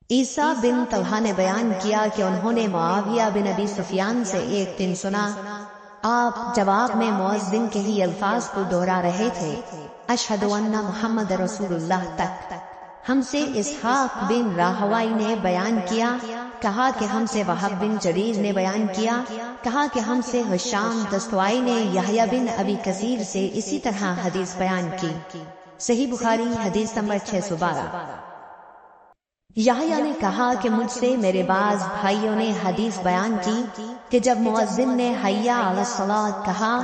عیسیٰ بن طلحہ نے بیان کیا کہ انہوں نے معاویہ بن ابی سفیان سے ایک دن سنا، آپ جواب میں مؤذن کے ہی الفاظ کو دہرا رہے تھے، اشہد ان محمد رسول اللہ تک۔ ہم سے اسحاق بن راہوئی نے بیان کیا، کہا کہ ہم سے وہب بن جریر نے بیان کیا، کہا کہ ہم سے ہشام دستوائی نے یحییٰ بن ابی کثیر سے اسی طرح حدیث بیان کی۔ صحیح بخاری حدیث نمبر 612۔ یحییٰ نے کہا کہ مجھ سے میرے بعض بھائیوں نے حدیث بیان کی کہ جب مؤذن نے حی علی الصلاۃ کہا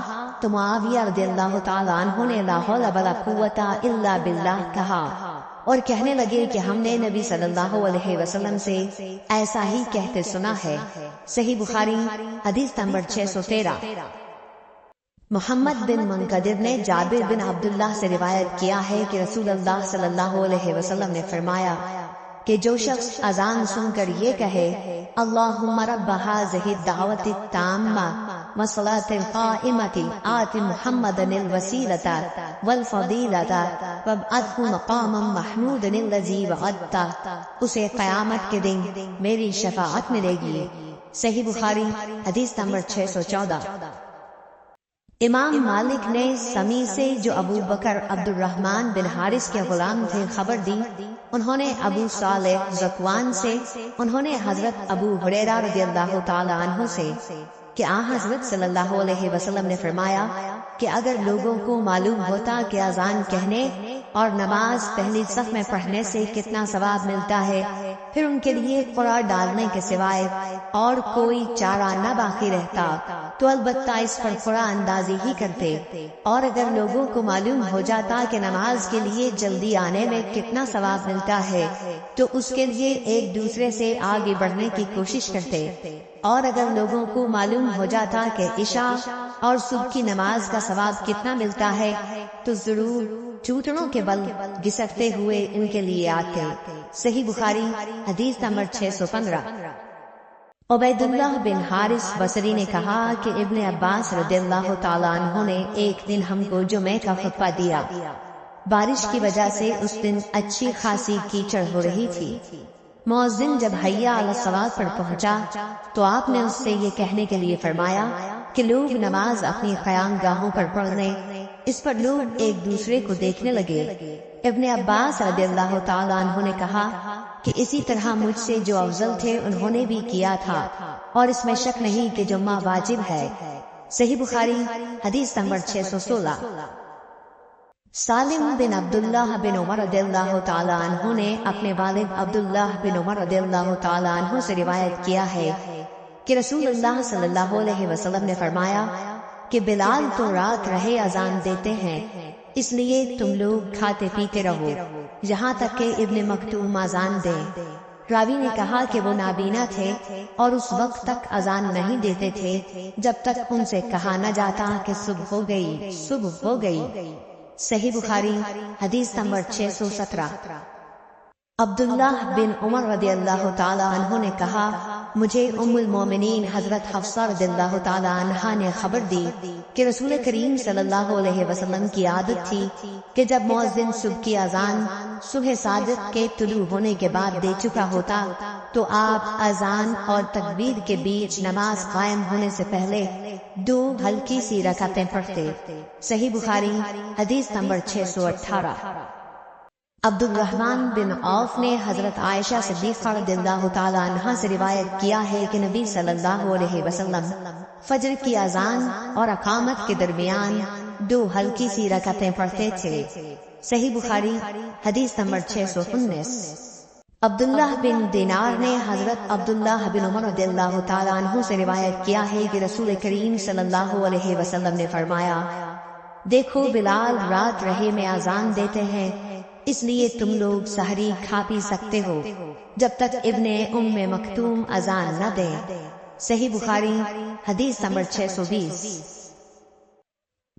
تو معاویہ رضی اللہ تعالیٰ عنہ نے لا حول ولا قوۃ الا باللہ کہا، اور کہنے لگے کہ ہم نے نبی صلی اللہ علیہ وسلم سے ایسا ہی کہتے سنا ہے۔ صحیح بخاری حدیث نمبر 613۔ محمد بن منقدر نے جابر بن عبداللہ سے روایت کیا ہے کہ رسول اللہ صلی اللہ علیہ وسلم نے فرمایا کہ جو شخص اذان سن کر یہ کہے اللہم رب هذه الدعوة التامة والصلاة القائمة آت محمدا الوسیلة والفضیلة وابعثه مقاما محمودا الذی وعدته، اسے قیامت کے دن میری شفاعت ملے گی۔ صحیح بخاری حدیث نمبر 614۔ امام مالک نے سمی سے جو ابو بکر عبد الرحمن بن حارث کے غلام تھے خبر دی، انہوں نے ابو صالح ذکوان سے، انہوں نے حضرت ابو ہریرہ رضی اللہ تعالی عنہ سے کہ حضرت صلی اللہ علیہ وسلم نے فرمایا کہ اگر لوگوں کو معلوم ہوتا کہ اذان کہنے اور نماز پہلی صف میں پڑھنے سے کتنا ثواب ملتا ہے، پھر ان کے لیے قرآن ڈالنے کے سوائے اور کوئی چارہ نہ باقی رہتا تو البتہ اس پر قرآن اندازی ہی کرتے، اور اگر لوگوں کو معلوم ہو جاتا کہ نماز کے لیے جلدی آنے میں کتنا ثواب ملتا ہے تو اس کے لیے ایک دوسرے سے آگے بڑھنے کی کوشش کرتے، اور اگر لوگوں کو معلوم ہو جاتا کہ عشاء اور صبح کی نماز کا ثواب کتنا ملتا ہے تو ضرور چوٹڑوں کے بل گھسٹتے ہوئے ان کے لیے آتے۔ صحیح بخاری حدیث نمبر 615۔ عبید اللہ بن حارث بصری نے کہا کہ ابن عباس رضی اللہ تعالیٰ عنہ نے ایک دن ہم کو جمعہ کا خطبہ دیا، بارش کی وجہ سے اس دن اچھی خاصی کیچڑ ہو رہی تھی۔ مؤذن جب حی علی الصلاۃ پر پہنچا تو آپ نے اس سے یہ کہنے کے لیے فرمایا کہ لوگ نماز اپنی قیام گاہوں پر پڑھ لیں۔ اس پر لوگ ایک دوسرے کو دیکھنے لگے۔ ابن عباس رضی اللہ تعالیٰ عنہ نے کہا کہ اسی طرح مجھ سے جو افضل تھے انہوں نے بھی کیا تھا، اور اس میں شک نہیں کہ جمعہ واجب ہے۔ صحیح بخاری حدیث نمبر 616۔ سالم بن عبداللہ بن عمر رضی اللہ تعالیٰ عنہ نے اپنے والد عبداللہ بن عمر رضی اللہ تعالیٰ عنہ سے روایت کیا ہے کہ رسول اللہ صلی اللہ علیہ وسلم نے فرمایا کہ بلال تو رات رہے اذان دیتے ہیں، اس لیے تم لوگ کھاتے پیتے رہو یہاں تک کہ ابن مکتوم اذان دے۔ راوی نے کہا کہ وہ نابینا تھے اور اس وقت تک اذان نہیں دیتے تھے جب تک ان سے کہا نہ جاتا کہ صبح ہو گئی، صبح ہو گئی۔ صحیح بخاری حدیث نمبر 617۔ عبداللہ بن عمر رضی اللہ تعالیٰ عنہ نے کہا مجھے ام المومنین حضرت حفصہ رضی اللہ تعالیٰ عنہا نے خبر دی کہ رسول کریم صلی اللہ علیہ وسلم کی عادت تھی کہ جب مؤذن صبح کی اذان صبح صادق کے طلوع ہونے کے بعد دے چکا ہوتا تو آپ اذان اور تکبیر کے بیچ نماز قائم ہونے سے پہلے 2 ہلکی سی رکعتیں پڑھتے۔ صحیح بخاری حدیث نمبر 618۔ عبد الرحمن بن عوف نے حضرت عائشہ صدیقہ رضی اللہ تعالیٰ عنہا سے روایت کیا ہے کہ نبی صلی اللہ علیہ وسلم فجر کی اذان اور اقامت کے درمیان 2 ہلکی سی رکعتیں پڑھتے تھے۔ صحیح بخاری حدیث نمبر 619۔ عبداللہ بن دینار نے حضرت عبداللہ بن عمر رضی اللہ تعالیٰ عنہ سے روایت کیا ہے کہ رسول کریم صلی اللہ علیہ وسلم نے فرمایا دیکھو بلال رات رہے میں اذان دیتے ہیں، اس لیے تم لوگ سحری کھا پی سکتے ہو جب تک ابن ام مکتوم اذان نہ دے۔ صحیح بخاری حدیث نمبر 620۔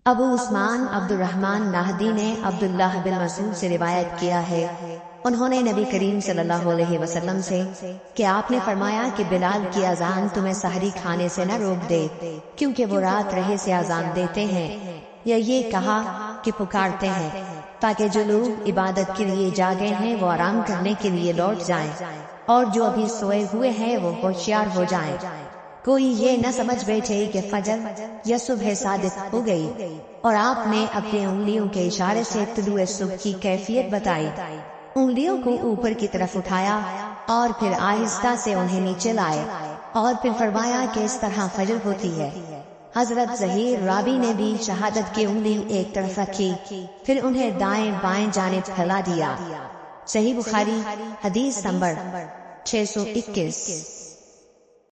ابو عثمان عبد الرحمن نہدی نے عبداللہ بن مسعود سے روایت کیا ہے، انہوں نے نبی کریم صلی اللہ علیہ وسلم سے کہ آپ نے فرمایا کہ بلال کی اذان تمہیں سحری کھانے سے نہ روک دے کیونکہ وہ رات رہے سے اذان دیتے ہیں، یا یہ کہا کہ پکارتے ہیں۔ تاکہ جو لوگ عبادت کے لیے جاگے ہیں وہ آرام کرنے کے لیے لوٹ جائیں، اور جو ابھی سوئے ہوئے ہیں وہ ہوشیار ہو جائیں۔ کوئی یہ نہ سمجھ بیٹھے کہ فجر یا صبح صادق ہو گئی، اور آپ نے اپنے انگلیوں کے اشارے سے طلوع صبح کی کیفیت بتائی۔ انگلیوں کو اوپر کی طرف اٹھایا اور پھر آہستہ سے انہیں نیچے لائے، اور پھر فرمایا کہ اس طرح فجر ہوتی ہے۔ حضرت ظہیر رابی نے بھی شہادت کی انگلی ایک طرف رکھی، پھر انہیں دائیں بائیں جانب پھیلا دیا۔ صحیح بخاری حدیث نمبر 621۔